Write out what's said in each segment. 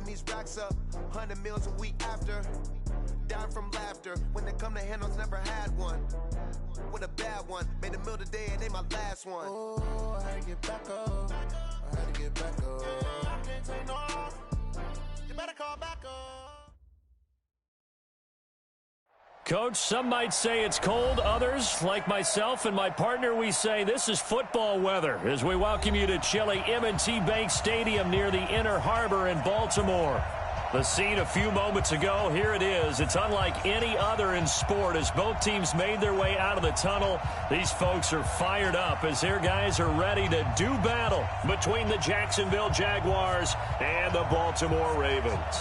running these racks up, 100 meals a week after. Down from laughter, when they come to handles, never had one. With a bad one, made a meal today and they my last one. Oh, I had to get back up, I had to get back up. I can't take no loss, you better call back up. Coach, some might say it's cold. Others, like myself and my partner, we say this is football weather as we welcome you to chilly M&T Bank Stadium near the Inner Harbor in Baltimore. The scene a few moments ago, here it is. It's unlike any other in sport as both teams made their way out of the tunnel. These folks are fired up as their guys are ready to do battle between the Jacksonville Jaguars and the Baltimore Ravens.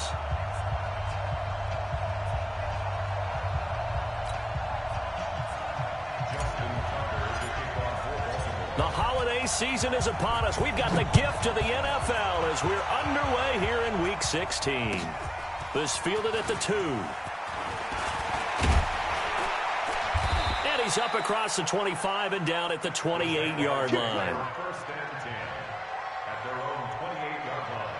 The holiday season is upon us. We've got the gift of the NFL as we're underway here in Week 16. This fielded at the 2. And he's up across the 25 and down at the 28-yard line. First and 10 at their own 28-yard line.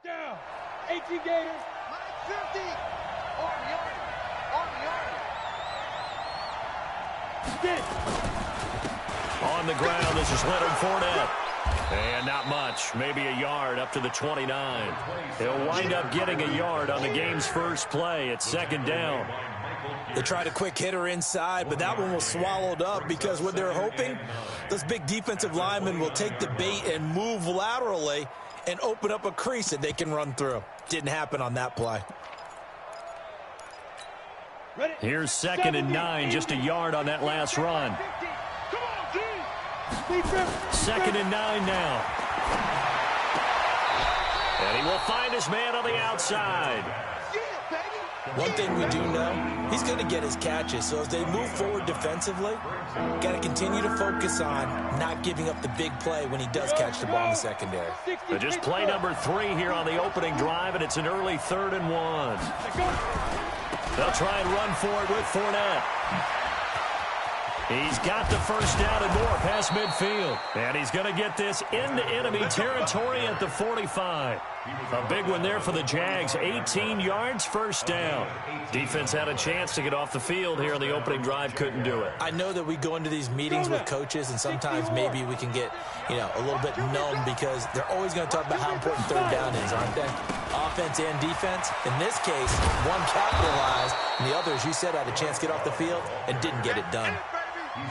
Down. 18 Gators. 50. On the ground, this is Leonard Fournette. And not much, maybe a yard up to the 29. He'll wind up getting a yard on the game's first play. It's second down. They tried a quick hitter inside, but that one was swallowed up because what they're hoping, those big defensive linemen will take the bait and move laterally and open up a crease that they can run through. Didn't happen on that play. Here's second and 9, just a yard on that last run. Second and 9 now. And he will find his man on the outside. One thing we do know, he's going to get his catches. So as they move forward defensively, got to continue to focus on not giving up the big play when he does catch the ball in the secondary. Just play number 3 here on the opening drive, and it's an early 3rd and 1. They'll try and run for it with Fournette. He's got the first down and more past midfield. And he's going to get this into enemy territory at the 45. A big one there for the Jags. 18 yards, first down. Defense had a chance to get off the field here on the opening drive. Couldn't do it. I know that we go into these meetings with coaches, and sometimes maybe we can get, a little bit numb because they're always going to talk about how important third down is, aren't they? Offense and defense. In this case, one capitalized, and the other, as you said, had a chance to get off the field and didn't get it done.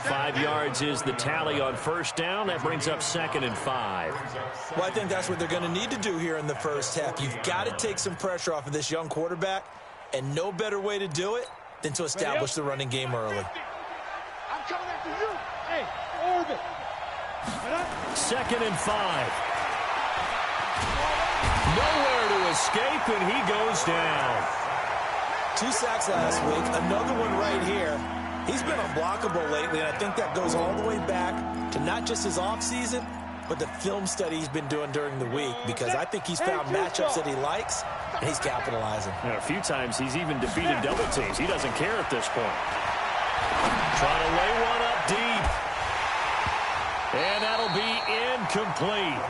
5 yards is the tally on first down. That brings up 2nd and 5. Well, I think that's what they're going to need to do here in the first half. You've got to take some pressure off of this young quarterback, and no better way to do it than to establish the running game early. I'm coming after you. Hey, orbit. 2nd and 5. Nowhere to escape, and he goes down. 2 sacks last week, another one right here. He's been unblockable lately, and I think that goes all the way back to not just his offseason, but the film study he's been doing during the week, because I think he's found matchups that he likes, and he's capitalizing. And a few times he's even defeated double teams. He doesn't care at this point. Trying to lay one up deep. And that'll be incomplete.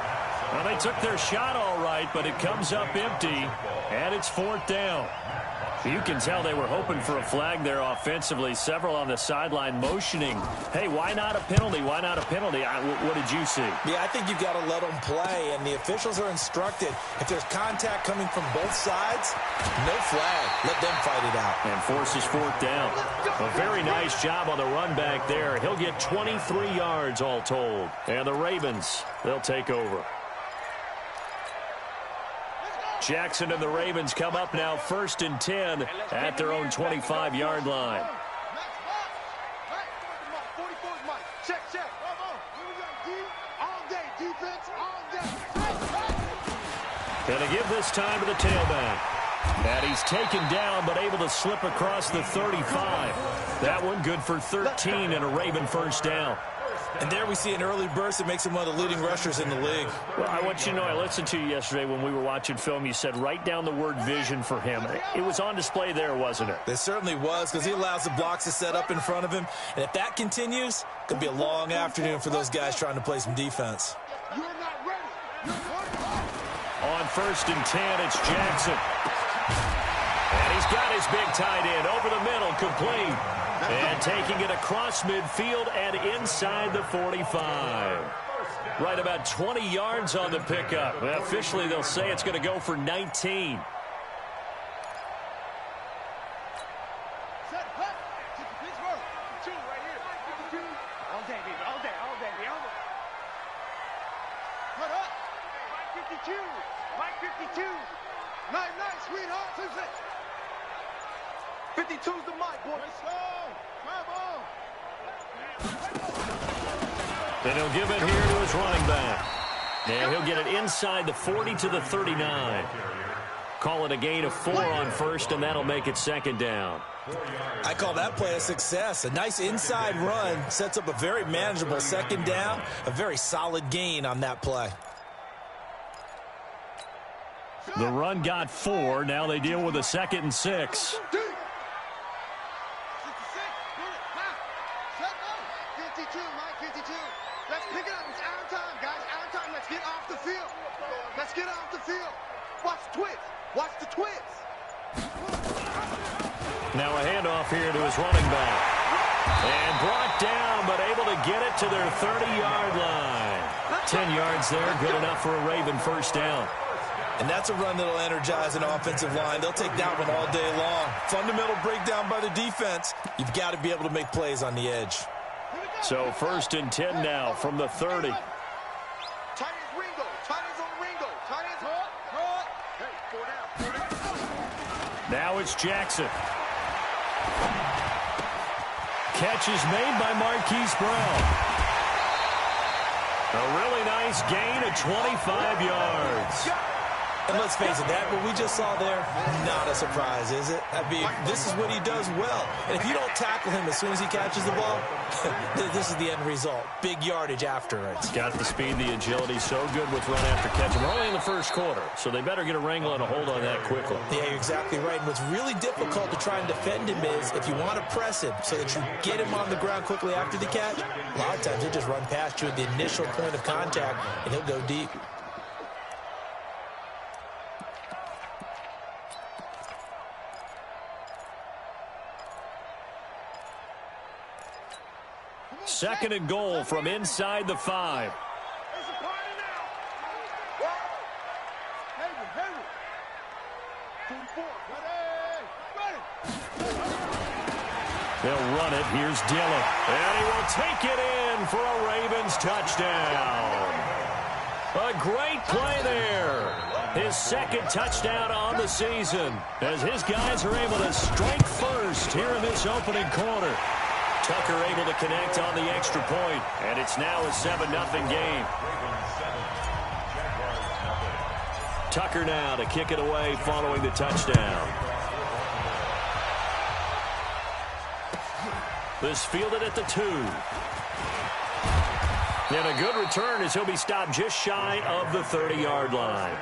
Well, they took their shot all right, but it comes up empty, and it's 4th down. You can tell they were hoping for a flag there offensively. Several on the sideline motioning, hey, why not a penalty? Why not a penalty? What did you see? Yeah, I think you've got to let them play, and the officials are instructed, if there's contact coming from both sides, no flag. Let them fight it out. And forces 4th down. A very nice job on the run back there. He'll get 23 yards all told. And the Ravens, they'll take over. Jackson and the Ravens come up now 1st and 10 at their own 25-yard line. Check. All day, defense, all day. Going to give this time to the tailback. And he's taken down, but able to slip across the 35. That one good for 13 and a Raven 1st down. And there we see an early burst that makes him one of the leading rushers in the league. Well, I want you to know, I listened to you yesterday when we were watching film. You said write down the word vision for him. It was on display there, wasn't it? It certainly was, because he allows the blocks to set up in front of him. And if that continues, it could be a long afternoon for those guys trying to play some defense. You're not ready. On 1st and 10, it's Jackson. And he's got his big tight end over the middle, complete. And taking it across midfield and inside the 45. Right about 20 yards on the pickup. Well, officially, they'll say it's going to go for 19. Mike 52. Night, sweetheart. 52's the mic, boy. Then he'll give it here to his running back. And he'll get it inside the 40 to the 39. Call it a gain of 4 on 1st, and that'll make it 2nd down. I call that play a success. A nice inside run sets up a very manageable 2nd down. A very solid gain on that play. The run got 4. Now they deal with a 2nd and 6. 52, Mike 52. Let's pick it up. It's our time, guys. Our time. Let's get off the field. Let's get off the field. Watch the twits. Watch the twits. Now a handoff here to his running back. And brought down, but able to get it to their 30-yard line. 10 yards there, good enough for a Raven 1st down. And that's a run that'll energize an offensive line. They'll take that one all day long. Fundamental breakdown by the defense. You've got to be able to make plays on the edge. So 1st and 10 now from the 30. Tight ends Ringo. Tight ends on Ringo. Tight ends on. Hey, 4 down. Now it's Jackson. Catch is made by Marquise Brown. A really nice gain of 25 yards. And let's face it, that what we just saw there, not a surprise, is it? I mean, this is what he does well. And if you don't tackle him as soon as he catches the ball, this is the end result. Big yardage after it. It's got the speed, the agility, so good with run after catch. We're only in the 1st quarter, so they better get a wrangle and a hold on that quickly. Yeah, you're exactly right. And what's really difficult to try and defend him is if you want to press him so that you get him on the ground quickly after the catch, a lot of times he'll just run past you at the initial point of contact, and he'll go deep. Second and goal from inside the 5. It's a party now. Hayward. 44. Ready. They'll run it. Here's Dillon. And he will take it in for a Ravens touchdown. A great play there. His 2nd touchdown on the season as his guys are able to strike first here in this opening quarter. Tucker able to connect on the extra point, and it's now a 7-0 game. Tucker now to kick it away following the touchdown. This fielded at the 2. And a good return as he'll be stopped just shy of the 30-yard line.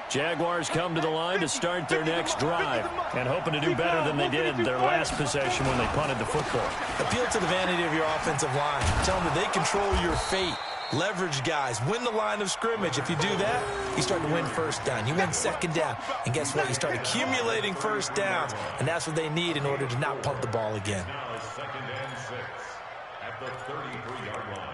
Jaguars come to the line to start their next drive and hoping to do better than they did their last possession when they punted the football. Appeal to the vanity of your offensive line. Tell them that they control your fate. Leverage guys. Win the line of scrimmage. If you do that, you start to win first down. You win second down. And guess what? You start accumulating first downs. And that's what they need in order to not punt the ball again. Now it's 2nd and 6 at the 33-yard line.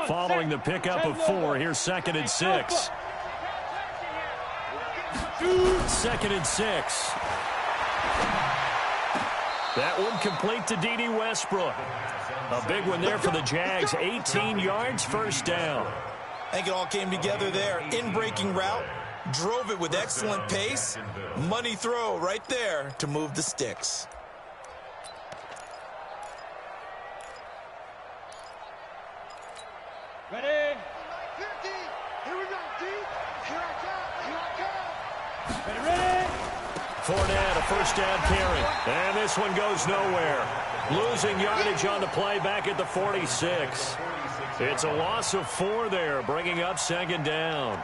Following the pickup of 4, here's 2nd and 6. 2nd and 6. That one complete to D.D. Westbrook. A big one there for the Jags. 18 yards, first down. I think it all came together there. In-breaking route. Drove it with excellent pace. Money throw right there to move the sticks. Ready? 50. Here we go, deep. Here I come. Here I come. Ready? Fournette, a first down carry. And this one goes nowhere. Losing yardage on the play back at the 46. It's a loss of 4 there, bringing up 2nd down.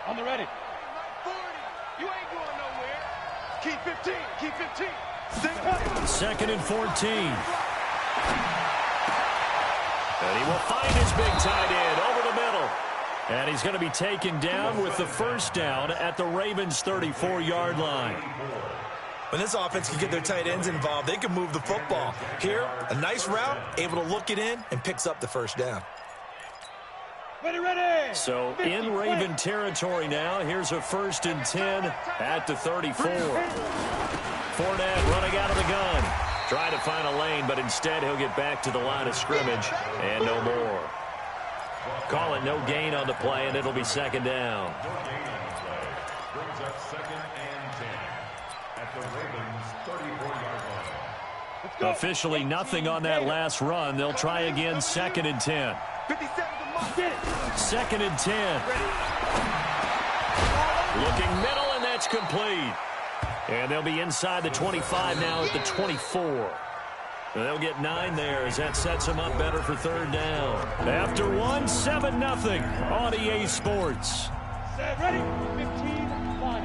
On the ready. 40. You ain't going nowhere. Keep 15. Keep 15. 2nd and 14. And he will find his big tight end over the middle. And he's going to be taken down with the first down at the Ravens' 34-yard line. When this offense can get their tight ends involved, they can move the football. Here, a nice route, able to look it in, and picks up the first down. Ready. So in Raven territory now, here's a 1st and 10 at the 34. Fournette running out of the gun. Trying to find a lane, but instead he'll get back to the line of scrimmage and no more. Call it no gain on the play, and it'll be 2nd down. No gain on the play. Brings up 2nd and 10 at the Ravens' 34-yard line. Officially nothing on that last run. They'll try again, 2nd and 10. 2nd and 10. Looking middle, and that's complete. And they'll be inside the 25 now at the 24. They'll get 9 there as that sets them up better for 3rd down. After 1, 7-0 on EA Sports. Ready? 15-1.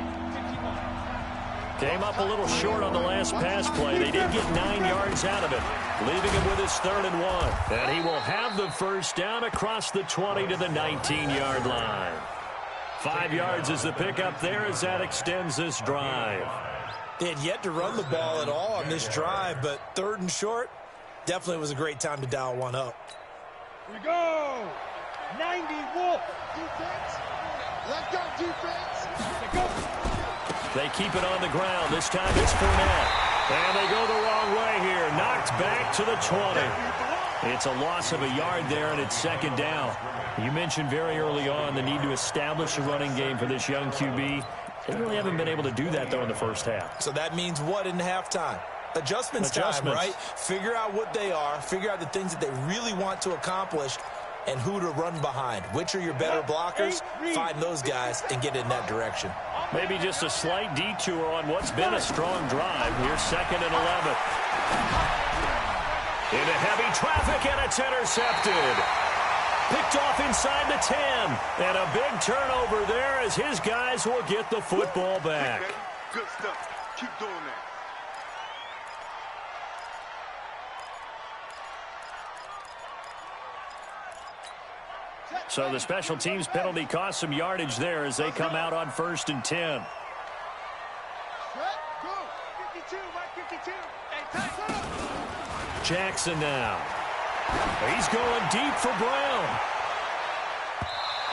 Came up a little short on the last pass play. They did get 9 yards out of it, leaving him with his 3rd and 1. And he will have the first down across the 20 to the 19-yard line. 5 yards is the pickup there as that extends this drive. They had yet to run the ball at all on this drive, but 3rd and short definitely was a great time to dial one up. Here we go. 90 Wolf. Defense. Let's go, defense. Let's go. They keep it on the ground. This time it's Fournette. And they go the wrong way here. Knocked back to the 20. It's a loss of a yard there, and it's 2nd down. You mentioned very early on the need to establish a running game for this young QB. They really haven't been able to do that, though, in the first half. So that means what in halftime? Adjustments time, right? Figure out what they are, figure out the things that they really want to accomplish, and who to run behind. Which are your better blockers? Find those guys and get in that direction. Maybe just a slight detour on what's been a strong drive. Here's 2nd and 11. Into heavy traffic, and it's intercepted. Picked off inside the 10. And a big turnover there as his guys will get the football back. Good stuff. Keep doing that. So the special teams penalty cost some yardage there as they come out on 1st and 10. Go. 52, Mike 52. Hey, Jackson now. He's going deep for Brown.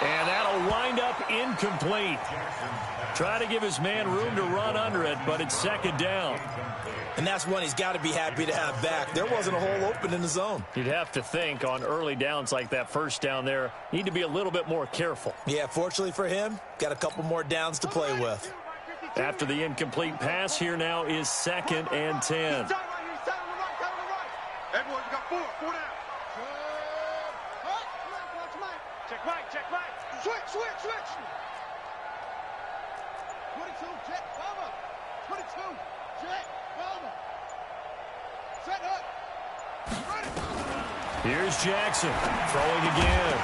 And that'll wind up incomplete. Try to give his man room to run under it, but it's second down. And that's one he's got to be happy to have back. There wasn't a hole open in the zone. You'd have to think on early downs like that first down there, need to be a little bit more careful. Yeah, fortunately for him, got a couple more downs to play with. After the incomplete pass, here now is 2nd and 10. Everyone, you got four down. Check right. Switch. 22, jet, bomber. 22, jet, bomber. Set up. Ready. Here's Jackson throwing again.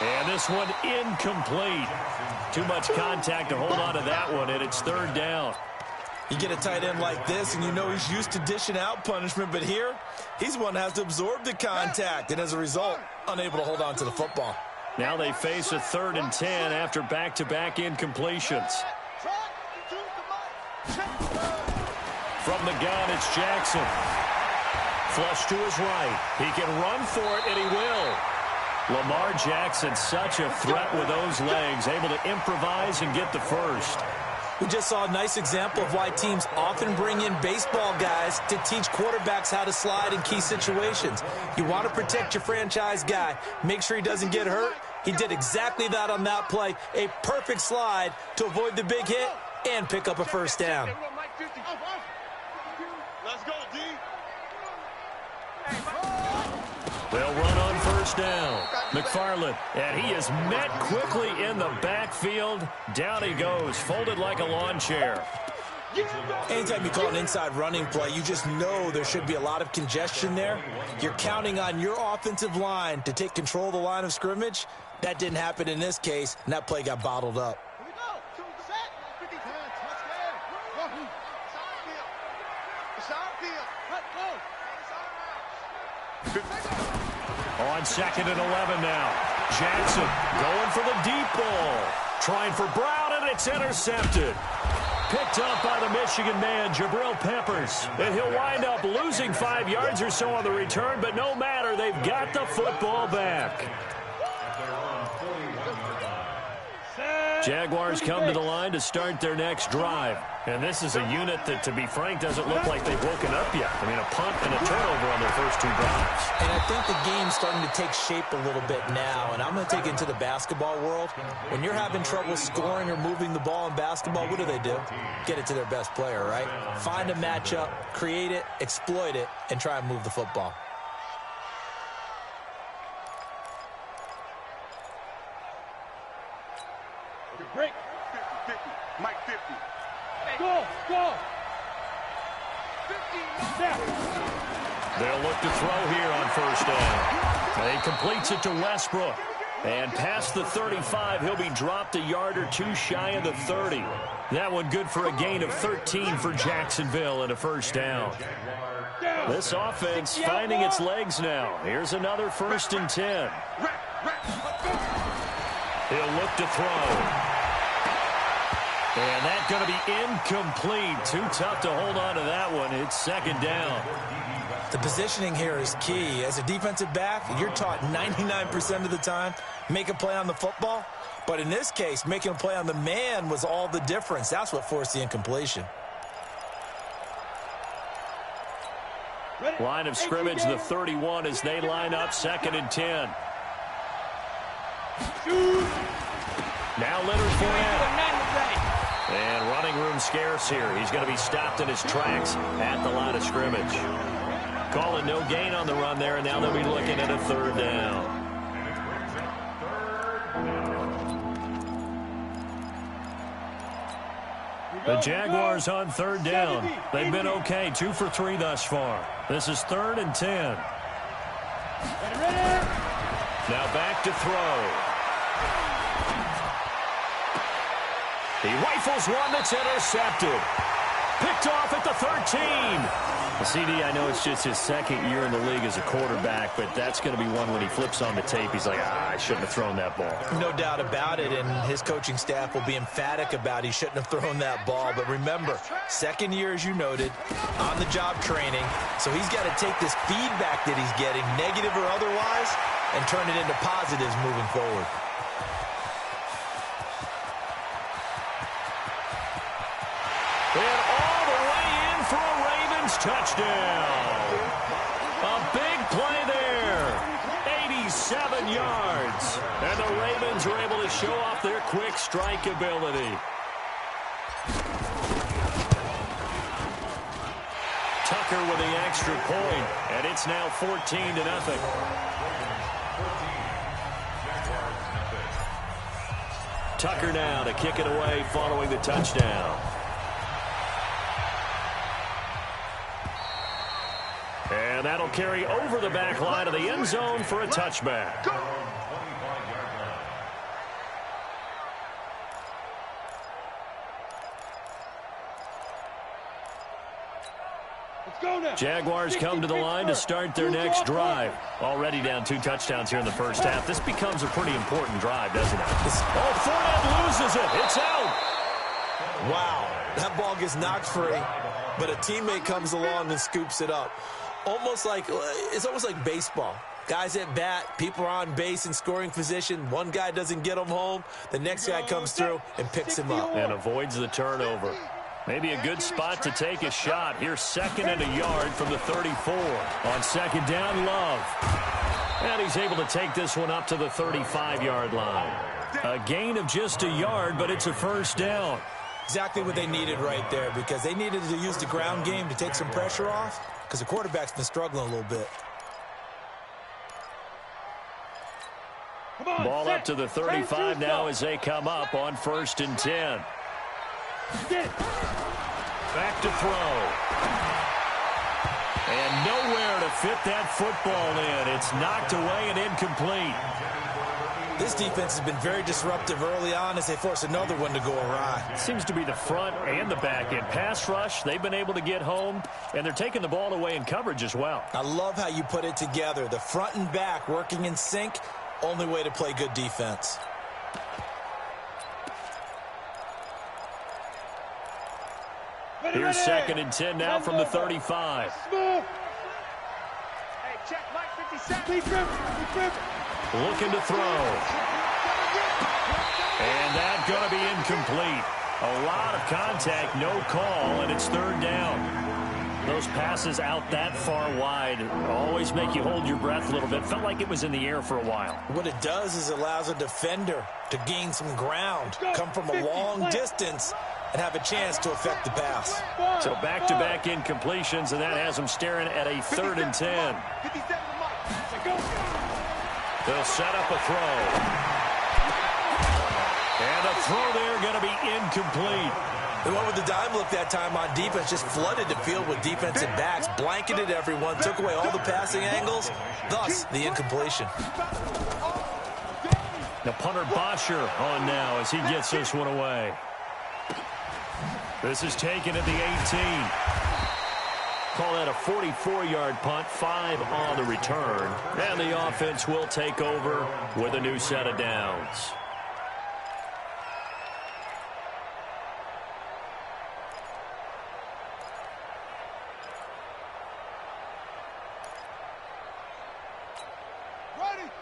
And this one incomplete. Too much contact to hold on to that one, and it's 3rd down. You get a tight end like this, and you know he's used to dishing out punishment, but here, he's the one that has to absorb the contact, and as a result, unable to hold on to the football. Now they face a 3rd and 10 after back-to-back incompletions. From the gun, it's Jackson. Flush to his right. He can run for it, and he will. Lamar Jackson, such a threat with those legs, able to improvise and get the first. We just saw a nice example of why teams often bring in baseball guys to teach quarterbacks how to slide in key situations. You want to protect your franchise guy. Make sure he doesn't get hurt. He did exactly that on that play. A perfect slide to avoid the big hit and pick up a first down. Let's go, D. They'll run on first down. McFarland, and he is met quickly in the backfield. Down he goes, folded like a lawn chair. Anytime you call an inside running play, you just know there should be a lot of congestion there. You're counting on your offensive line to take control of the line of scrimmage. That didn't happen in this case, and that play got bottled up. On 2nd and 11 now. Jackson going for the deep ball. Trying for Brown, and it's intercepted. Picked up by the Michigan man, Jabril Peppers. And he'll wind up losing 5 yards or so on the return, but no matter, they've got the football back. Jaguars come to the line to start their next drive. And this is a unit that, to be frank, doesn't look like they've woken up yet. I mean, a punt and a turnover on their first 2 drives. And I think the game's starting to take shape a little bit now, and I'm going to take it into the basketball world. When you're having trouble scoring or moving the ball in basketball, what do? Get it to their best player, right? Find a matchup, create it, exploit it, and try and move the football. Break. 50. Mike 50. Go. 50. They'll look to throw here on first down. He completes it to Westbrook. And past the 35, he'll be dropped a yard or 2 shy of the 30. That one good for a gain of 13 for Jacksonville and a first down. This offense finding its legs now. Here's another 1st and 10. He'll look to throw. And that's going to be incomplete. Too tough to hold on to that one. It's 2nd down. The positioning here is key. As a defensive back, you're taught 99% of the time, make a play on the football. But in this case, making a play on the man was all the difference. That's what forced the incompletion. Line of scrimmage, the 31 as they line up 2nd and 10. Now Leonard Fournette. And running room scarce here. He's going to be stopped in his tracks at the line of scrimmage. Calling no gain on the run there, and now they'll be looking at a 3rd down. The Jaguars on 3rd down. They've been okay, 2 for 3 thus far. This is 3rd and 10. Now back to throw. He rifles one that's intercepted. Picked off at the 13. CD, I know it's just his 2nd year in the league as a quarterback, but that's going to be one when he flips on the tape. He's like, I shouldn't have thrown that ball. No doubt about it, and his coaching staff will be emphatic about he shouldn't have thrown that ball. But remember, 2nd year, as you noted, on-the-job training, so he's got to take this feedback that he's getting, negative or otherwise, and turn it into positives moving forward. touchdown. A big play there. 87 yards. And the Ravens are able to show off their quick strike ability. Tucker with the extra point, and it's now 14-0. Tucker now to kick it away following the touchdown. And that'll carry over the back line of the end zone for a touchback. Jaguars come to the line to start their next drive. Already down 2 touchdowns here in the first half. This becomes a pretty important drive, doesn't it? Oh, Fournette loses it. It's out. Wow, that ball gets knocked free, but a teammate comes along and scoops it up. It's almost like baseball. Guys at bat, people are on base in scoring position. One guy doesn't get him home. The next guy comes through and picks him up. And avoids the turnover. Maybe a good spot to take a shot. Here's 2nd and a yard from the 34. On 2nd down, Love. And he's able to take this one up to the 35-yard line. A gain of just a yard, but it's a first down. Exactly what they needed right there, because they needed to use the ground game to take some pressure off, because the quarterback's been struggling a little bit. Ball up to the 35 now as they come up on 1st and 10. Back to throw. And nowhere to fit that football in. It's knocked away and incomplete. This defense has been very disruptive early on as they force another one to go awry. It seems to be the front and the back end. Pass rush, they've been able to get home, and they're taking the ball away in coverage as well. I love how you put it together. The front and back working in sync, only way to play good defense. Here's 2nd and 10 now from the 35. Hey, check Mike 57. Looking to throw. And that's going to be incomplete. A lot of contact, no call, and it's 3rd down. Those passes out that far wide always make you hold your breath a little bit. Felt like it was in the air for a while. What it does is it allows a defender to gain some ground, come from a long distance, and have a chance to affect the pass. So back-to-back incompletions, and that has them staring at a 3rd and 10. They'll set up a throw. And the throw there going to be incomplete. They went with the dime look that time on defense, just flooded the field with defensive backs, blanketed everyone, took away all the passing angles, thus the incompletion. The punter Bosher on now as he gets this one away. This is taken at the 18. Call that a 44-yard punt, 5 on the return. And the offense will take over with a new set of downs.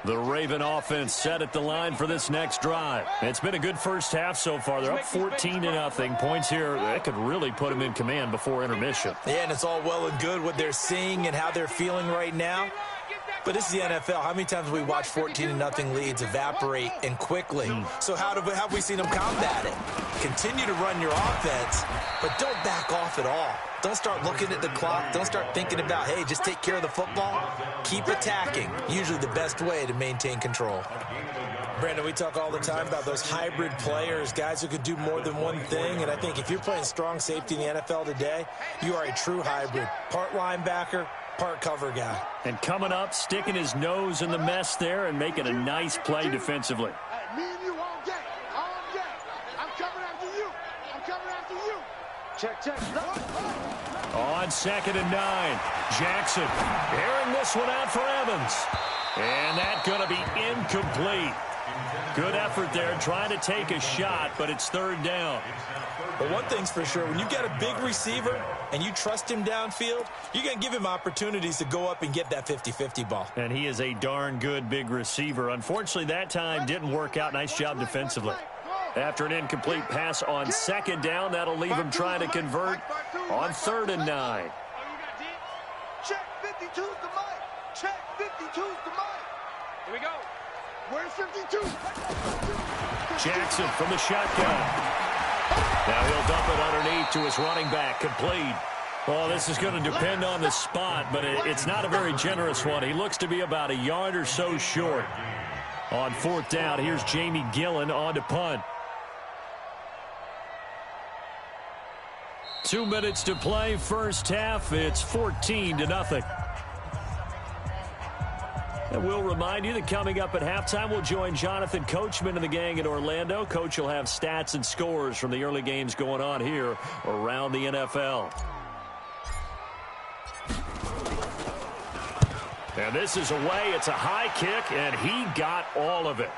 The Raven offense set at the line for this next drive. It's been a good first half so far. They're up 14-0. Points here that could really put them in command before intermission. Yeah, and it's all well and good what they're seeing and how they're feeling right now. But this is the NFL. How many times have we watched 14-0 leads evaporate and quickly? So how have we seen them combat it? Continue to run your offense, but don't back off at all. Don't start looking at the clock. Don't start thinking about, hey, just take care of the football. Keep attacking. Usually the best way to maintain control. Brandon, we talk all the time about those hybrid players, guys who could do more than one thing. And I think if you're playing strong safety in the NFL today, you are a true hybrid. Part linebacker, part cover guy. And coming up, sticking his nose in the mess there and making a nice play defensively. Hey, me and you all day. All day. I'm coming after you. I'm coming after you. Check. On 2nd and 9, Jackson airing this one out for Evans. And that's going to be incomplete. Good effort there trying to take a shot, but it's 3rd down. But one thing's for sure, when you've got a big receiver and you trust him downfield, you're going to give him opportunities to go up and get that 50-50 ball. And he is a darn good big receiver. Unfortunately, that time didn't work out. Nice job defensively. After an incomplete pass on 2nd down, that'll leave him trying to convert on 3rd and 9. 52's the mic. Check, 52's the mic. Here we go. Where's 52? Jackson from the shotgun. Now he'll dump it underneath to his running back. Complete. Well, this is going to depend on the spot, but it's not a very generous one. He looks to be about a yard or so short. On fourth down, here's Jamie Gillen on to punt. 2 minutes to play, first half. It's 14-0. And we'll remind you that coming up at halftime, we'll join Jonathan Coachman and the gang in Orlando. Coach will have stats and scores from the early games going on here around the NFL. And this is away. It's a high kick, and he got all of it.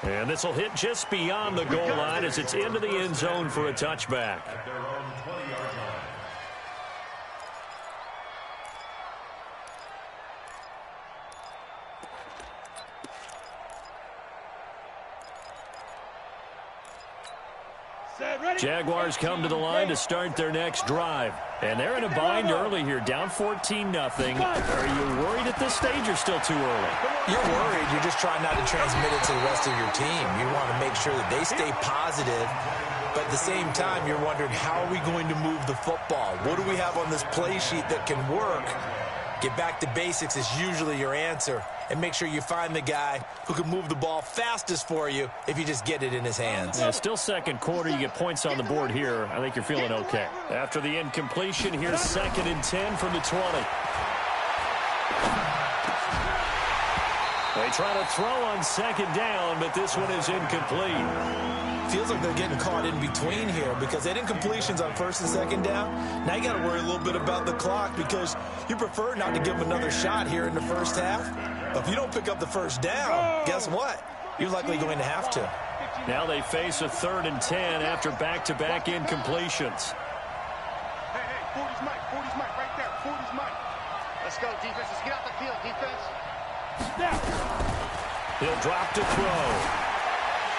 And this will hit just beyond the goal line as it's into the end zone for a touchback. At their own 20-yard line. Jaguars come to the line to start their next drive. And they're in a bind early here, down 14-0. Are you worried at this stage or still too early? You're worried. You're just trying not to transmit it to the rest of your team. You want to make sure that they stay positive. But at the same time, you're wondering, how are we going to move the football? What do we have on this play sheet that can work? Get back to basics is usually your answer. And make sure you find the guy who can move the ball fastest for you if you just get it in his hands. Yeah, still second quarter. You get points on the board here. I think you're feeling okay. After the incompletion, here's 2nd and 10 from the 20. They try to throw on second down, but this one is incomplete. Feels like they're getting caught in between here because they had incompletions on first and second down. Now you got to worry a little bit about the clock because you prefer not to give them another shot here in the first half. But if you don't pick up the first down, guess what? You're likely going to have to. Now they face a 3rd and 10 after back-to-back incompletions. Hey, 40's Mike right there. 40's Mike. Let's go, defense. Let's get out the field, defense. He'll drop to throw.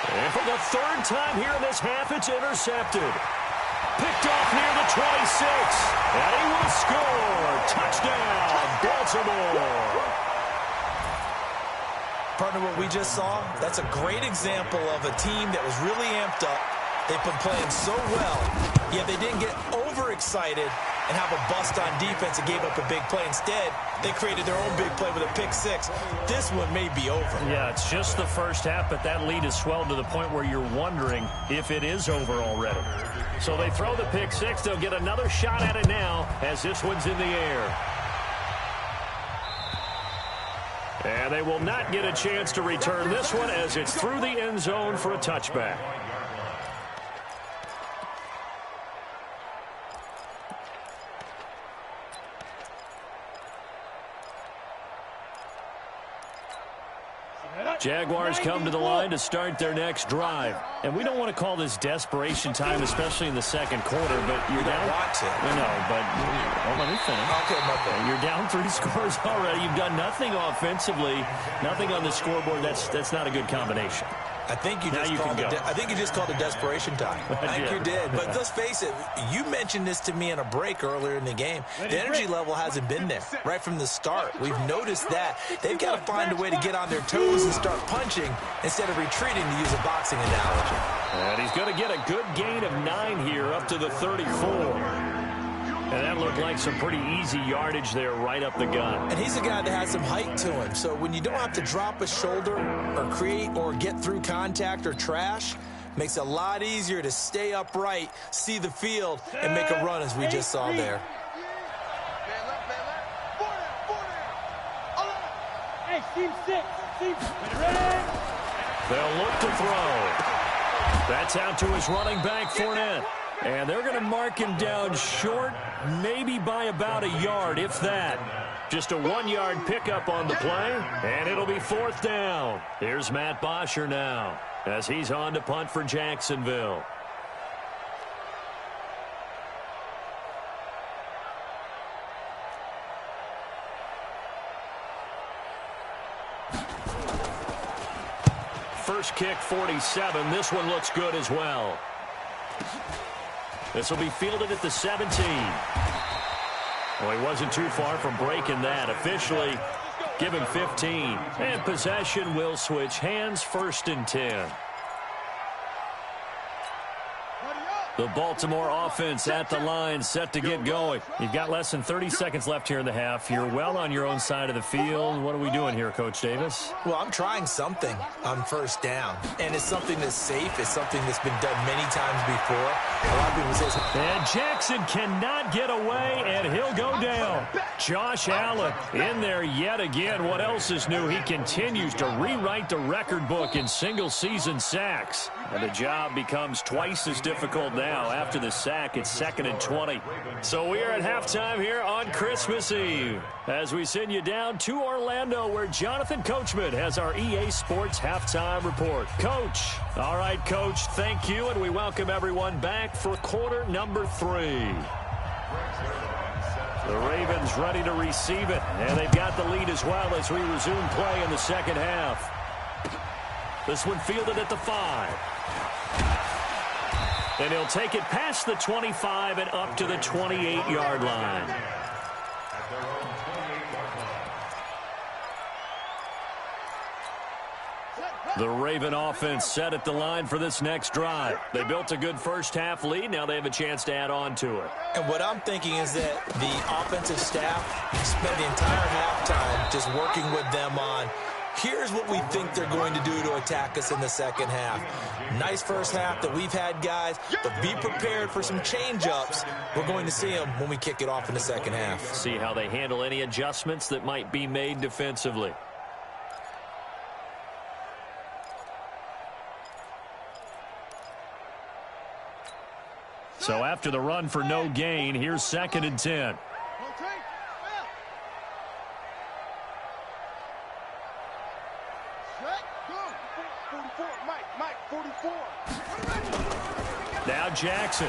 And for the 3rd time here in this half, it's intercepted. Picked off near the 26. And he will score. Touchdown, Baltimore. Partner, what we just saw, that's a great example of a team that was really amped up. They've been playing so well, yet they didn't get overexcited and have a bust on defense and gave up a big play. Instead, they created their own big play with a pick-6. This one may be over. Yeah, it's just the first half, but that lead has swelled to the point where you're wondering if it is over already. So they throw the pick-6. They'll get another shot at it now as this one's in the air. And they will not get a chance to return this one as it's through the end zone for a touchback. Jaguars come to the line to start their next drive. And we don't want to call this desperation time, especially in the second quarter, but you're down. Want to. I know, but let me finish. Okay, my bad. You're down 3 scores already. You've done nothing offensively, nothing on the scoreboard. That's not a good combination. I think you just called it desperation time. I think you did. But let's face it, you mentioned this to me in a break earlier in the game. The energy level hasn't been there right from the start. We've noticed that. They've got to find a way to get on their toes and start punching instead of retreating, to use a boxing analogy. And he's going to get a good gain of 9 here up to the 34. And that looked like some pretty easy yardage there right up the gut. And he's a guy that has some height to him. So when you don't have to drop a shoulder or create or get through contact or trash, makes it a lot easier to stay upright, see the field, and make a run as we just saw there. Man left. 4 down. Hey, team 6. Ready? They'll look to throw. That's out to his running back, Fournette. And they're going to mark him down short, maybe by about a yard, if that. Just a 1-yard pickup on the play, and it'll be 4th down. Here's Matt Bosher now as he's on to punt for Jacksonville. First kick, 47. This one looks good as well. This will be fielded at the 17. Well, he wasn't too far from breaking that. Officially, give him 15. And possession will switch hands, 1st and 10. The Baltimore offense at the line, set to get going. You've got less than 30 seconds left here in the half. You're well on your own side of the field. What are we doing here, Coach Davis? Well, I'm trying something on 1st down, and it's something that's safe. It's something that's been done many times before. A lot of people say something. And Jackson cannot get away, and he'll go down. Josh Allen in there yet again. What else is new? He continues to rewrite the record book in single-season sacks. And the job becomes twice as difficult now. After the sack, it's 2nd and 20. So we are at halftime here on Christmas Eve as we send you down to Orlando, where Jonathan Coachman has our EA Sports halftime report. Coach. All right, Coach, thank you, and we welcome everyone back for quarter number 3. The Ravens ready to receive it, and they've got the lead as well as we resume play in the second half. This one fielded at the 5. And he'll take it past the 25 and up to the 28-yard line. The Raven offense set at the line for this next drive. They built a good first-half lead. Now they have a chance to add on to it. And what I'm thinking is that the offensive staff spent the entire halftime just working with them on, here's what we think they're going to do to attack us in the second half. Nice first half that we've had, guys, but be prepared for some change-ups. We're going to see them when we kick it off in the second half. See how they handle any adjustments that might be made defensively. So after the run for no gain, here's 2nd and 10. Now Jackson.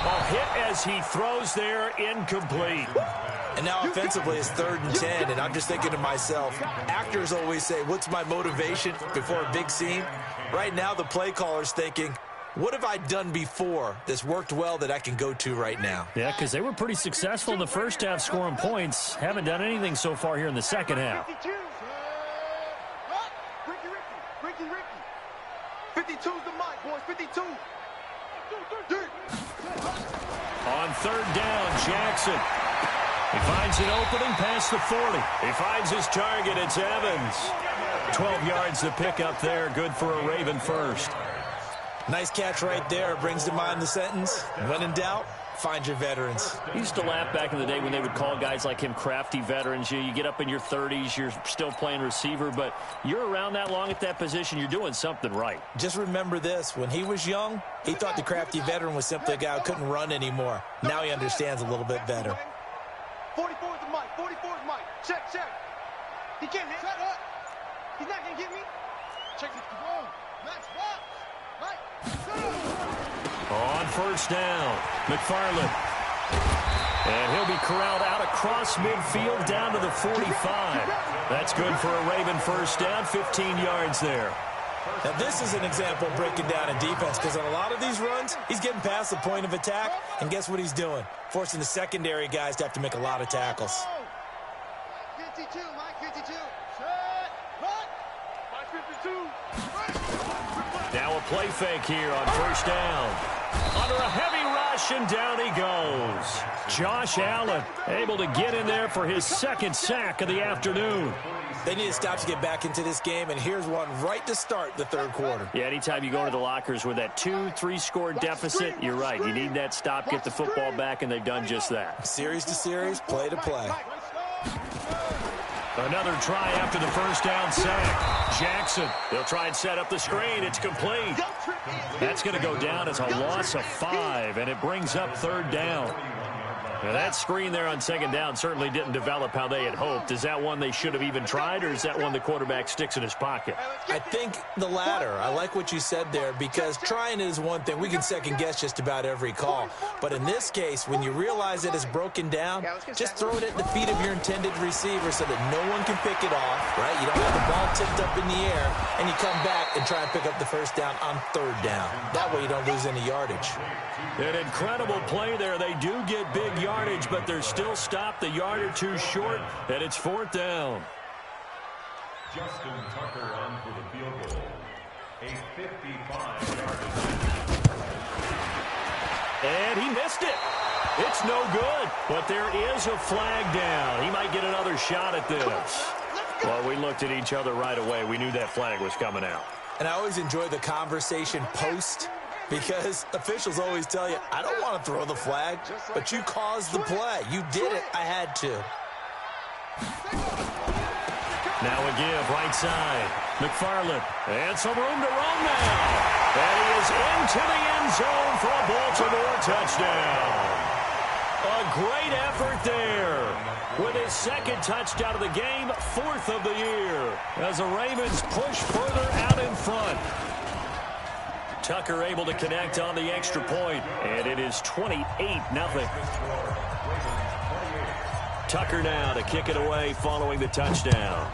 Ball hit as he throws there, incomplete. And now offensively it's 3rd and 10, and I'm just thinking to myself, actors always say, what's my motivation before a big scene? Right now the play caller's thinking, what have I done before that's worked well that I can go to right now? Yeah, because they were pretty successful in the first half scoring points. Haven't done anything so far here in the second half. 52's the mic, boys. 52. On 3rd down, Jackson. He finds an opening past the 40. He finds his target. It's Evans. 12 yards to pick up there. Good for a Raven first. Nice catch right there. Brings to mind the sentence, when in doubt, find your veterans. He used to laugh back in the day when they would call guys like him crafty veterans. You get up in your 30s, you're still playing receiver, but you're around that long at that position, you're doing something right. Just remember this. When he was young, he thought the crafty veteran was simply a guy who couldn't run anymore. Now he understands a little bit better. 44 is the mic. 44 is mic. Check. He can't hit. Shut up. He's not going to get me. Check it. Come on. Max, box. On 1st down, McFarland. And he'll be corralled out across midfield down to the 45. That's good for a Raven first down, 15 yards there. Now this is an example of breaking down in defense, because on a lot of these runs, he's getting past the point of attack, and guess what he's doing? Forcing the secondary guys to have to make a lot of tackles. 52, Mike 52. Set, run. Mike 52. Now a play fake here on 1st down. Under a heavy rush, and down he goes. Josh Allen able to get in there for his 2nd sack of the afternoon. They need to stop to get back into this game, and here's one right to start the 3rd quarter. Yeah, anytime you go to the lockers with that 2-3 score deficit, you're right. You need that stop, get the football back, and they've done just that. Series to series, play to play. Another try after the 1st down sack. Jackson, they'll try and set up the screen. It's complete. That's going to go down as a loss of 5, and it brings up 3rd down. Now that screen there on 2nd down certainly didn't develop how they had hoped. Is that one they should have even tried, or is that one the quarterback sticks in his pocket? I think the latter. I like what you said there, because trying is one thing. We can second-guess just about every call. But in this case, when you realize it is broken down, just throw it at the feet of your intended receiver so that no one can pick it off, right? You don't have the ball tipped up in the air, and you come back and try and pick up the 1st down on 3rd down. That way you don't lose any yardage. An incredible play there. They do get big yards yardage, but they're still stopped a yard or two short, and it's 4th down. Justin Tucker on for the field goal. A 55-yard And he missed it. It's no good, but there is a flag down. He might get another shot at this. Well, we looked at each other right away. We knew that flag was coming out. And I always enjoy the conversation post because officials always tell you, I don't want to throw the flag, but you caused the play. You did it. I had to. Now a give, right side. McFarland, and some room to run now. And he is into the end zone for a Baltimore touchdown. A great effort there. With his second touchdown of the game, 4th of the year. As the Ravens push further out in front. Tucker able to connect on the extra point, and it is 28-0. Tucker now to kick it away following the touchdown.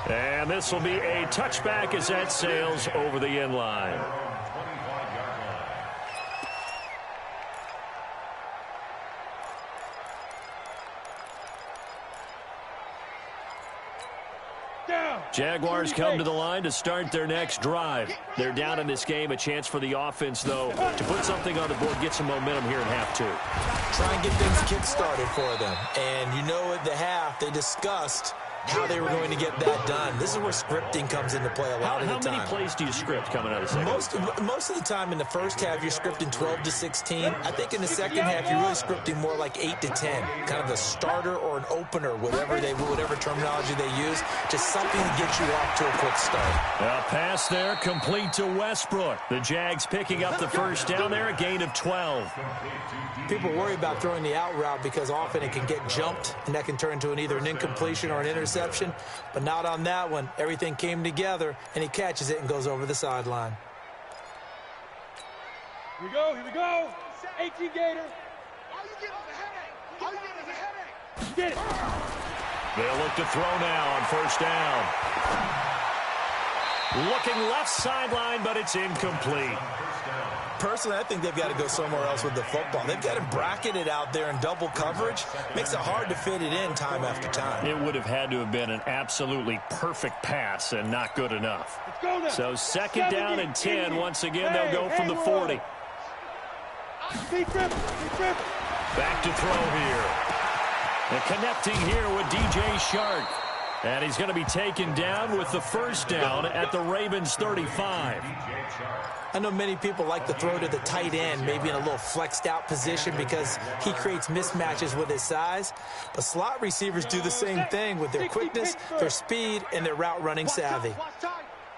And this will be a touchback as that sails over the end line. Jaguars come to the line to start their next drive. They're down in this game. A chance for the offense, though, to put something on the board, get some momentum here in half 2. Try and get things kick-started for them. And you know at the half, they discussed how they were going to get that done. This is where scripting comes into play a lot of the time. How many plays do you script coming out of the second? Most of the time in the first half, you're scripting 12 to 16. I think in the second half, you're really scripting more like 8 to 10. Kind of a starter or an opener, whatever terminology they use. Just something to get you off to a quick start. A pass there, complete to Westbrook. The Jags picking up the first down there, a gain of 12. People worry about throwing the out route because often it can get jumped, and that can turn into either an incompletion or an interception. But not on that one. Everything came together, and he catches it and goes over the sideline. Here we go, here we go. 18 Gator. All you get is a headache. All you get is a headache. Get it. They'll look to throw now on first down. Looking left sideline, but it's incomplete. Personally, I think they've got to go somewhere else with the football. They've got him bracketed out there in double coverage. Makes it hard to fit it in time after time. It would have had to have been an absolutely perfect pass and not good enough. Let's go now. So second down and 10. Once again, they'll go from the 40. Back to throw here. And connecting here with DJ Shark. And he's going to be taken down with the first down at the Ravens 35. I know many people like to throw to the tight end, maybe in a little flexed out position because he creates mismatches with his size. But slot receivers do the same thing with their quickness, their speed, and their route running savvy.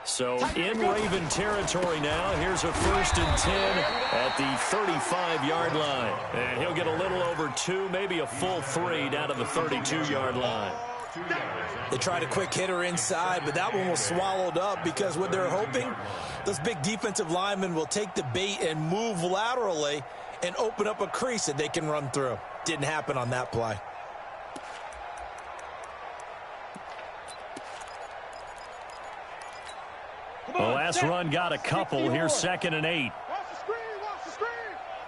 So in Raven territory now, here's a 1st and 10 at the 35-yard line. And he'll get a little over 2, maybe a full 3 down to the 32-yard line. They tried a quick hitter inside, but that one was swallowed up because what they're hoping, those big defensive linemen will take the bait and move laterally and open up a crease that they can run through. Didn't happen on that play. The last run got a couple. Here's 2nd and 8. Watch the screen, watch the screen,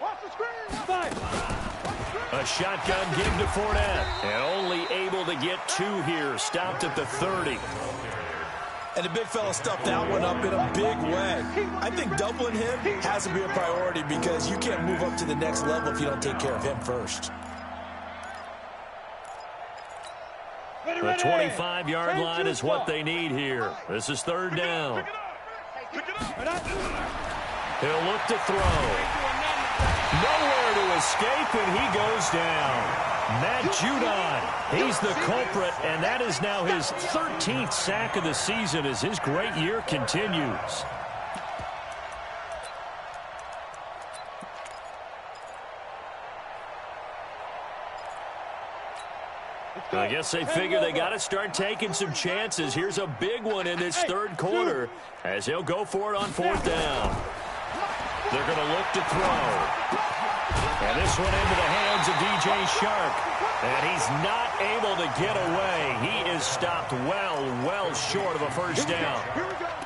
watch the screen. Five. A shotgun give to Fournette. And only able to get 2 here. Stopped at the 30. And the big fella stuffed that one up in a big way. I think doubling him has to be a priority because you can't move up to the next level if you don't take care of him first. The 25-yard line is what they need here. This is 3rd down. He'll look to throw. Nowhere to escape, and he goes down. Matt Judon, he's the culprit, and that is now his 13th sack of the season as his great year continues. I guess they figure they got to start taking some chances. Here's a big one in this 3rd quarter as he'll go for it on 4th down. They're going to look to throw. And this one into the hands of DJ Shark. And he's not able to get away. He is stopped well short of a first down.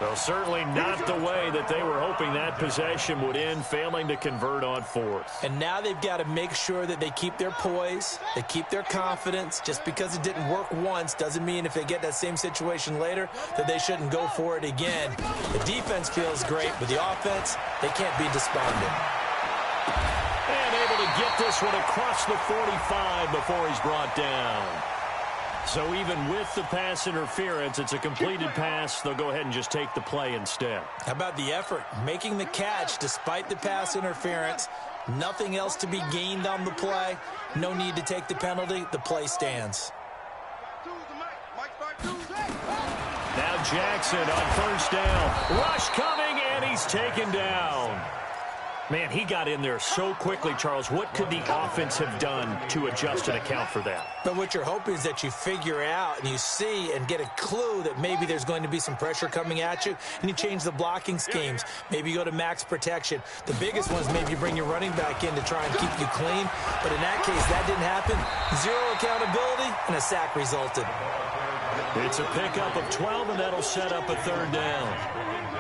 Well, certainly not the way that they were hoping that possession would end, failing to convert on fourth. And now they've got to make sure that they keep their poise, they keep their confidence. Just because it didn't work once doesn't mean if they get that same situation later that they shouldn't go for it again. The defense feels great, but the offense, they can't be despondent. And able to get this one across the 45 before he's brought down. So even with the pass interference, it's a completed pass. They'll go ahead and just take the play instead. How about the effort? Making the catch despite the pass interference. Nothing else to be gained on the play. No need to take the penalty. The play stands. Now Jackson on first down. Rush coming, and he's taken down. Man, he got in there so quickly, Charles. What could the offense have done to adjust and account for that? But what you're hoping is that you figure out and you see and get a clue that maybe there's going to be some pressure coming at you, and you change the blocking schemes. Maybe you go to max protection. The biggest one is maybe you bring your running back in to try and keep you clean. But in that case, that didn't happen. Zero accountability, and a sack resulted. It's a pickup of 12, and that'll set up a third down.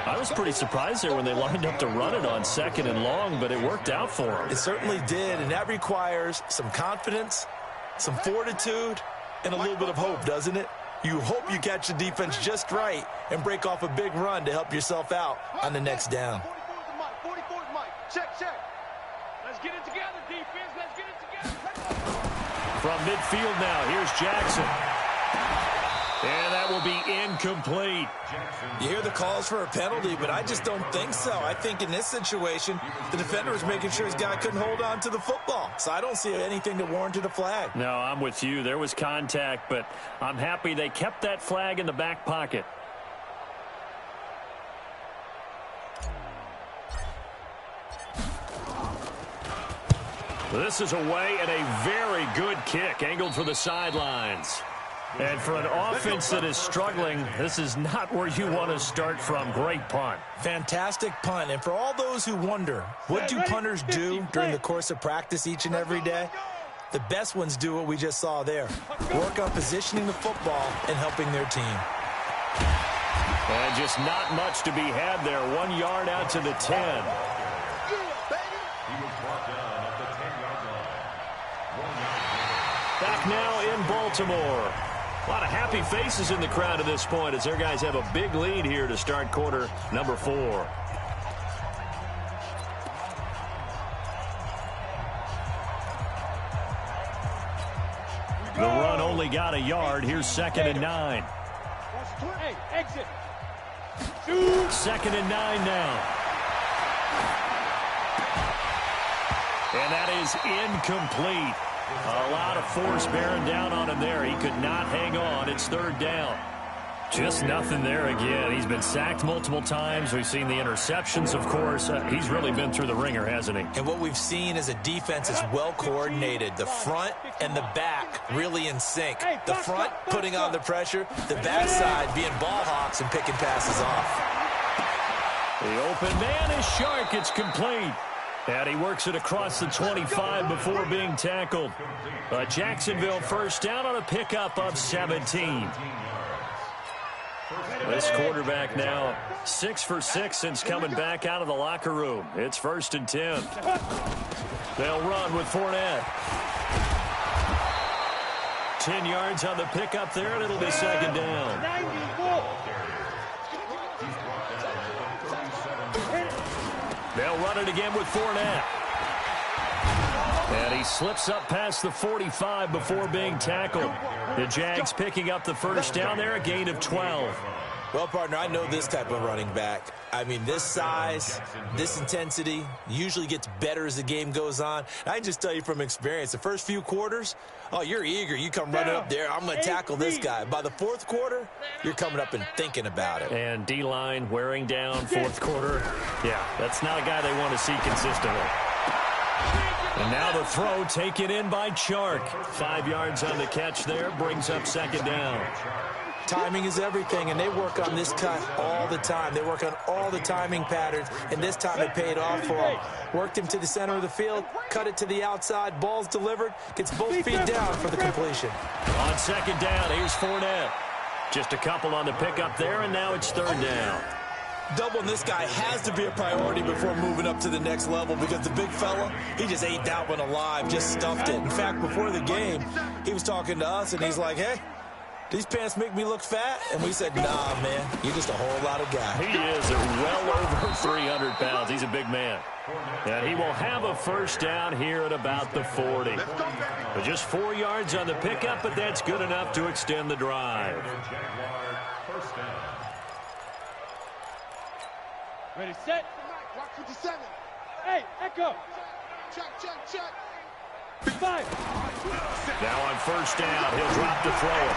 I was pretty surprised there when they lined up to run it on second and long, but it worked out for them. It certainly did, and that requires some confidence, some fortitude, and a little bit of hope, doesn't it? You hope you catch the defense just right and break off a big run to help yourself out on the next down. 44's Mike. Check. Let's get it together, defense. Let's get it together. From midfield now, here's Jackson. And that will be incomplete. You hear the calls for a penalty, but I just don't think so. I think in this situation, the defender was making sure his guy couldn't hold on to the football. So I don't see anything that warranted a flag. No, I'm with you. There was contact, but I'm happy they kept that flag in the back pocket. This is away and a very good kick, angled for the sidelines. And for an offense that is struggling, this is not where you want to start from. Great punt. Fantastic punt. And for all those who wonder, what do punters do during the course of practice each and every day? The best ones do what we just saw there. Work on positioning the football and helping their team. And just not much to be had there. 1 yard out to the 10. He was brought down at the 10-yard line. Back now in Baltimore. A lot of happy faces in the crowd at this point as their guys have a big lead here to start quarter number 4. The run only got a yard. Here's 2nd and 9. Hey, exit. Second and 9 now. And that is incomplete. A lot of force bearing down on him there. He could not hang on. It's 3rd down. Just nothing there again. He's been sacked multiple times. We've seen the interceptions, of course. He's really been through the ringer, hasn't he? And what we've seen is a defense is well coordinated. The front and the back really in sync. The front putting on the pressure. The backside being ball hawks and picking passes off. The open man is Shark. It's complete. And he works it across the 25 before being tackled. Jacksonville first down on a pickup of 17. This quarterback now 6 for 6 since coming back out of the locker room. It's 1st and 10. They'll run with Fournette. 10 yards on the pickup there, and it'll be 2nd down. They'll run it again with Fournette. And he slips up past the 45 before being tackled. The Jags picking up the first down there, a gain of 12. Well, partner, I know this type of running back. I mean, this size, this intensity usually gets better as the game goes on. I can just tell you from experience, the first few quarters, oh, you're eager. You come running up there, I'm going to tackle this guy. By the 4th quarter, you're coming up and thinking about it. And D-line wearing down 4th quarter. Yeah, that's not a guy they want to see consistently. And now the throw taken in by Chark. 5 yards on the catch there, brings up second down. Timing is everything, and they work on this cut all the time. They work on all the timing patterns, and this time it paid off for them. Worked him to the center of the field, cut it to the outside, ball's delivered, gets both feet down for the completion. On second down, here's Fournette. Just a couple on the pickup there, and now it's third down. Doubling this guy has to be a priority before moving up to the next level because the big fella, he just ate that one alive, just stuffed it. In fact, before the game, he was talking to us, and he's like, hey, these pants make me look fat? And we said, nah, man, you're just a whole lot of guy. He is well over 300 pounds. He's a big man. And he will have a first down here at about the 40. But just 4 yards on the pickup, but that's good enough to extend the drive. Ready, set. Watch 57. Hey, echo. Check. 5. Now on first down, he'll drop to throw it.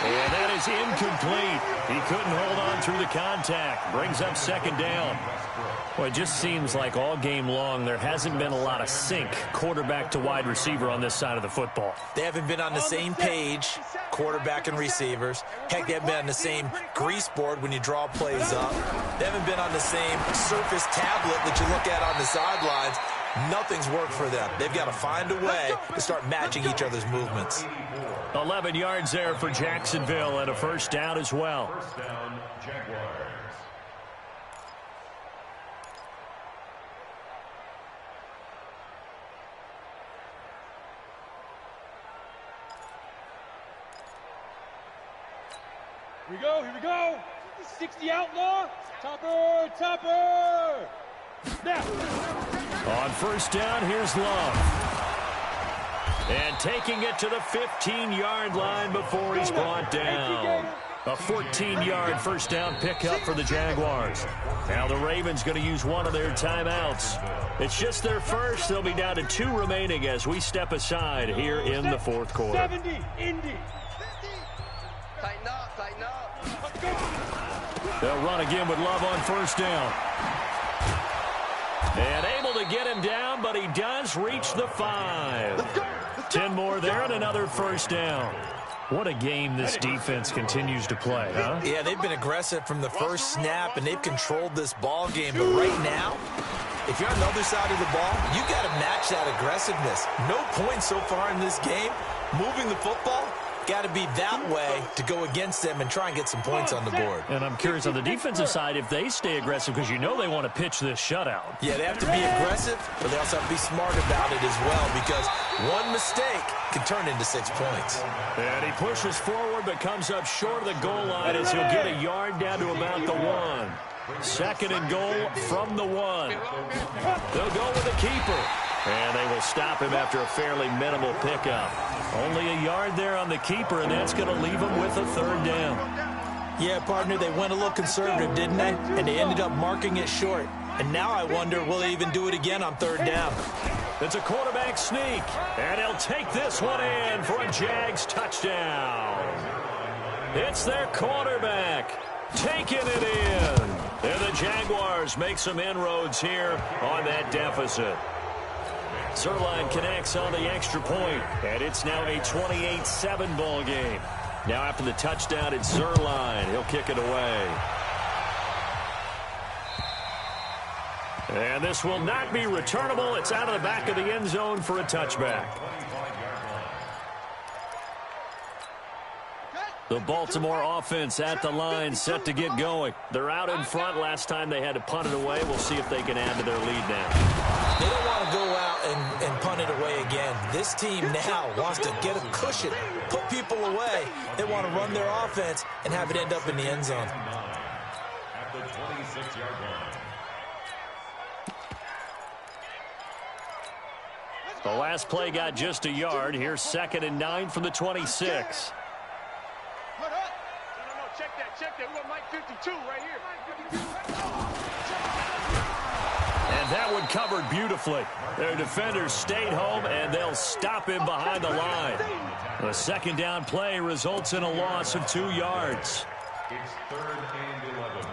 And that is incomplete. He couldn't hold on through the contact. Brings up second down. Well, it just seems like all game long there hasn't been a lot of sync quarterback to wide receiver on this side of the football. They haven't been on the same page, quarterback and receivers. Heck, they haven't been on the same grease board when you draw plays up. They haven't been on the same surface tablet that you look at on the sidelines. Nothing's worked for them. They've got to find a way to start matching each other's movements. 11 yards there for Jacksonville and a first down as well. First down, Jaguars. Here we go. 60 outlaw. Topper. Now. On first down, here's Love. And taking it to the 15-yard line before he's brought down. A 14-yard first down pickup for the Jaguars. Now the Ravens going to use one of their timeouts. It's just their first. They'll be down to 2 remaining as we step aside here in the fourth quarter. 70, Indy. Tighten up. They'll run again with Love on first down. And able to get him down, but he does reach the 5. 10 more there and another first down. What a game this defense continues to play, huh? Yeah, they've been aggressive from the first snap, and they've controlled this ball game. But right now, if you're on the other side of the ball, you got to match that aggressiveness. No points so far in this game. Moving the football, got to be that way to go against them and try and get some points on the board. And I'm curious on the defensive side if they stay aggressive because you know they want to pitch this shutout. Yeah, they have to be aggressive, but they also have to be smart about it as well because one mistake can turn into 6 points. And he pushes forward but comes up short of the goal line as he'll get a yard down to about the 1. Second and goal from the 1. They'll go with the keeper. And they will stop him after a fairly minimal pickup. Only a yard there on the keeper, and that's going to leave him with a third down. Yeah, partner, they went a little conservative, didn't they? And they ended up marking it short. And now I wonder, will they even do it again on third down? It's a quarterback sneak, and he'll take this one in for a Jags touchdown. It's their quarterback taking it in. And the Jaguars make some inroads here on that deficit. Zerline connects on the extra point, and it's now a 28-7 ball game. Now after the touchdown, it's Zerline. He'll kick it away. And this will not be returnable. It's out of the back of the end zone for a touchback. The Baltimore offense at the line, set to get going. They're out in front. Last time they had to punt it away. We'll see if they can add to their lead now. They don't want to go out and punt it away again. This team now wants to get a cushion, put people away. They want to run their offense and have it end up in the end zone. At the 26-yard line. The last play got just a yard. Here's 2nd and 9 from the 26. No, check that. We got Mike 52 right here. And that one covered beautifully. Their defenders stayed home, and they'll stop him behind the line. The second down play results in a loss of 2 yards. It's 3rd and 11.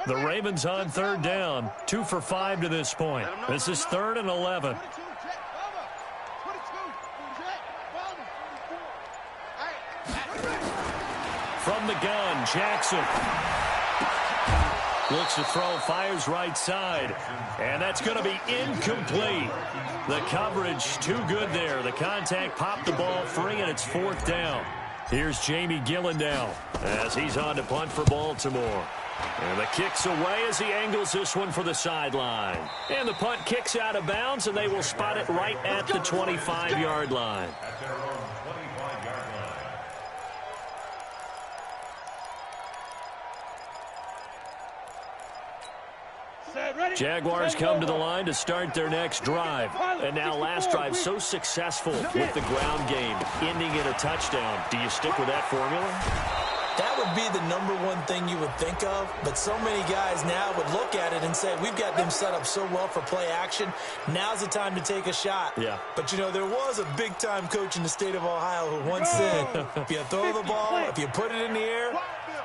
The Ravens on third down. 2 for 5 to this point. This is 3rd and 11. From the gun, Jackson. Looks to throw, fires right side. And that's going to be incomplete. The coverage too good there. The contact popped the ball free, and it's 4th down. Here's Jamie Gillen now as he's on to punt for Baltimore. And the kick's away as he angles this one for the sideline. And the punt kicks out of bounds, and they will spot it right at the 25-yard line. At their own 25-yard line. Jaguars come to the line to start their next drive. And now last drive so successful with the ground game, ending in a touchdown. Do you stick with that formula? That would be the #1 thing you would think of, but so many guys now would look at it and say, we've got them set up so well for play action. Now's the time to take a shot. Yeah. But, you know, there was a big-time coach in the state of Ohio who once said, if you throw the ball, if you put it in the air,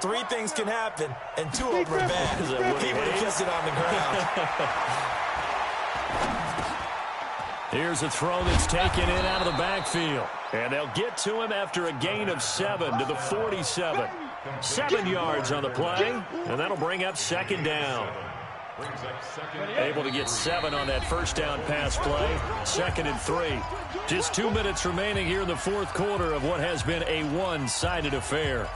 3 things can happen, and 2 of them are bad. He would have kept it on the ground. Here's a throw that's taken in out of the backfield. And they'll get to him after a gain of 7 to the 47. 7 yards on the play, and that'll bring up 2nd down. Able to get 7 on that first down pass play. 2nd and 3. Just 2 minutes remaining here in the 4th quarter of what has been a one-sided affair.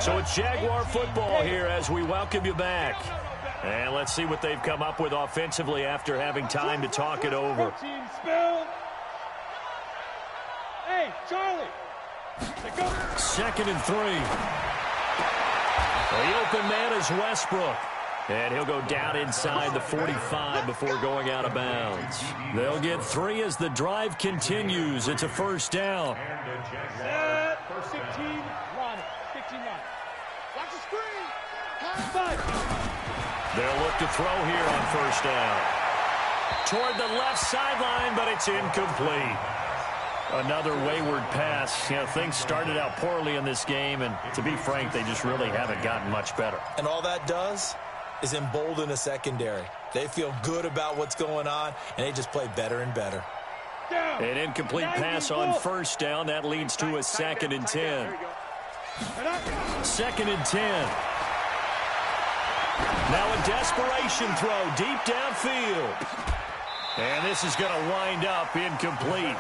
So it's Jaguar football here as we welcome you back. And let's see what they've come up with offensively after having time to talk it over. Hey, Charlie. 2nd and 3. The open man is Westbrook. And he'll go down inside the 45 before going out of bounds. They'll get 3 as the drive continues. It's a 1st down. Set. 15, run. 15, run. Watch the screen. They'll look to throw here on 1st down. Toward the left sideline, but it's incomplete. Another wayward pass. You know, things started out poorly in this game, and to be frank, they just really haven't gotten much better. And all that does is embolden a secondary. They feel good about what's going on, and they just play better and better. An incomplete pass on 1st down. That leads to a 2nd and 10. 2nd and 10. Now a desperation throw deep downfield. And this is going to wind up incomplete.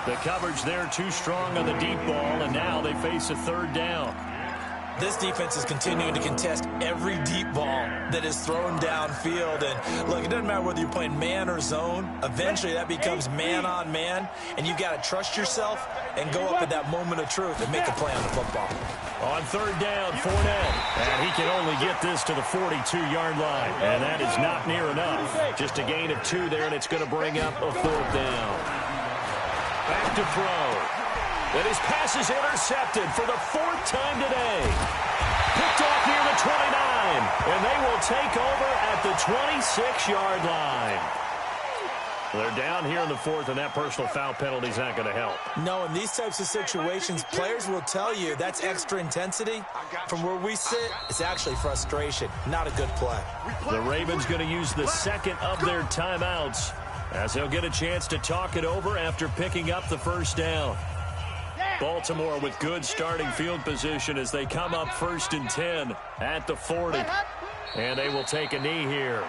The coverage there too strong on the deep ball, and now they face a 3rd down. This defense is continuing to contest every deep ball that is thrown downfield. And, look, it doesn't matter whether you're playing man or zone. Eventually, that becomes man-on-man, and you've got to trust yourself and go up at that moment of truth and make a play on the football. On 3rd down, Fournette. And he can only get this to the 42-yard line. And that is not near enough. Just a gain of 2 there, and it's going to bring up a 4th down. Back to throw. And his pass is intercepted for the 4th time today. Picked off near the 29. And they will take over at the 26-yard line. They're down here in the 4th, and that personal foul penalty is not going to help. No, in these types of situations, players will tell you that's extra intensity. From where we sit, it's actually frustration, not a good play. The Ravens going to use the 2nd of their timeouts as they'll get a chance to talk it over after picking up the 1st down. Baltimore with good starting field position as they come up 1st and 10 at the 40. And they will take a knee here.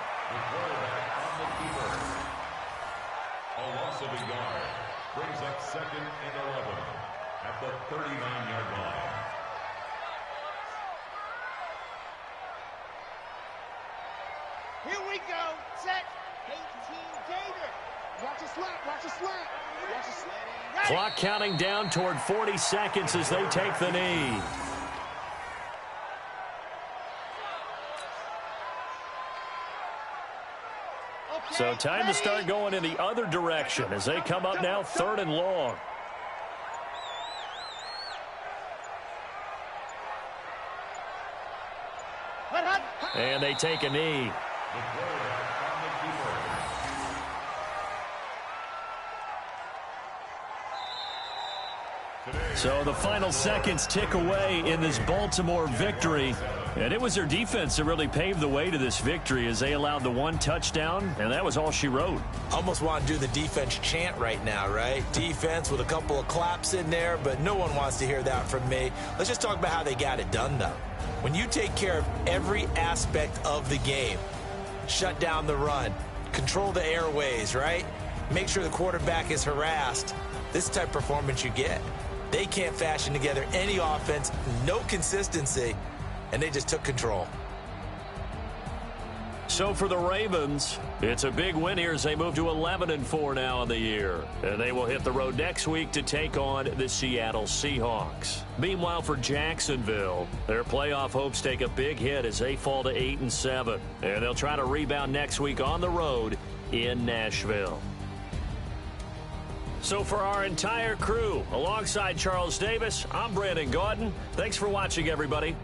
A loss of a yard brings up 2nd and 11 at the 39-yard line. Here we go. Set. 18, Gator. Watch a slap. Watch a slap. Watch a slap. Clock counting down toward 40 seconds as they take the knee. So time to start going in the other direction as they come up now 3rd and long. And they take a knee. So the final seconds tick away in this Baltimore victory. And it was their defense that really paved the way to this victory as they allowed the one touchdown, and that was all she wrote. Almost want to do the defense chant right now, right? Defense with a couple of claps in there, but no one wants to hear that from me. Let's just talk about how they got it done, though. When you take care of every aspect of the game, shut down the run, control the airways, right? Make sure the quarterback is harassed. This is the type of performance you get. They can't fashion together any offense, no consistency, and they just took control. So for the Ravens, it's a big win here as they move to 11-4 now in the year. And they will hit the road next week to take on the Seattle Seahawks. Meanwhile, for Jacksonville, their playoff hopes take a big hit as they fall to 8-7. And they'll try to rebound next week on the road in Nashville. So for our entire crew, alongside Charles Davis, I'm Brandon Gaudin. Thanks for watching, everybody.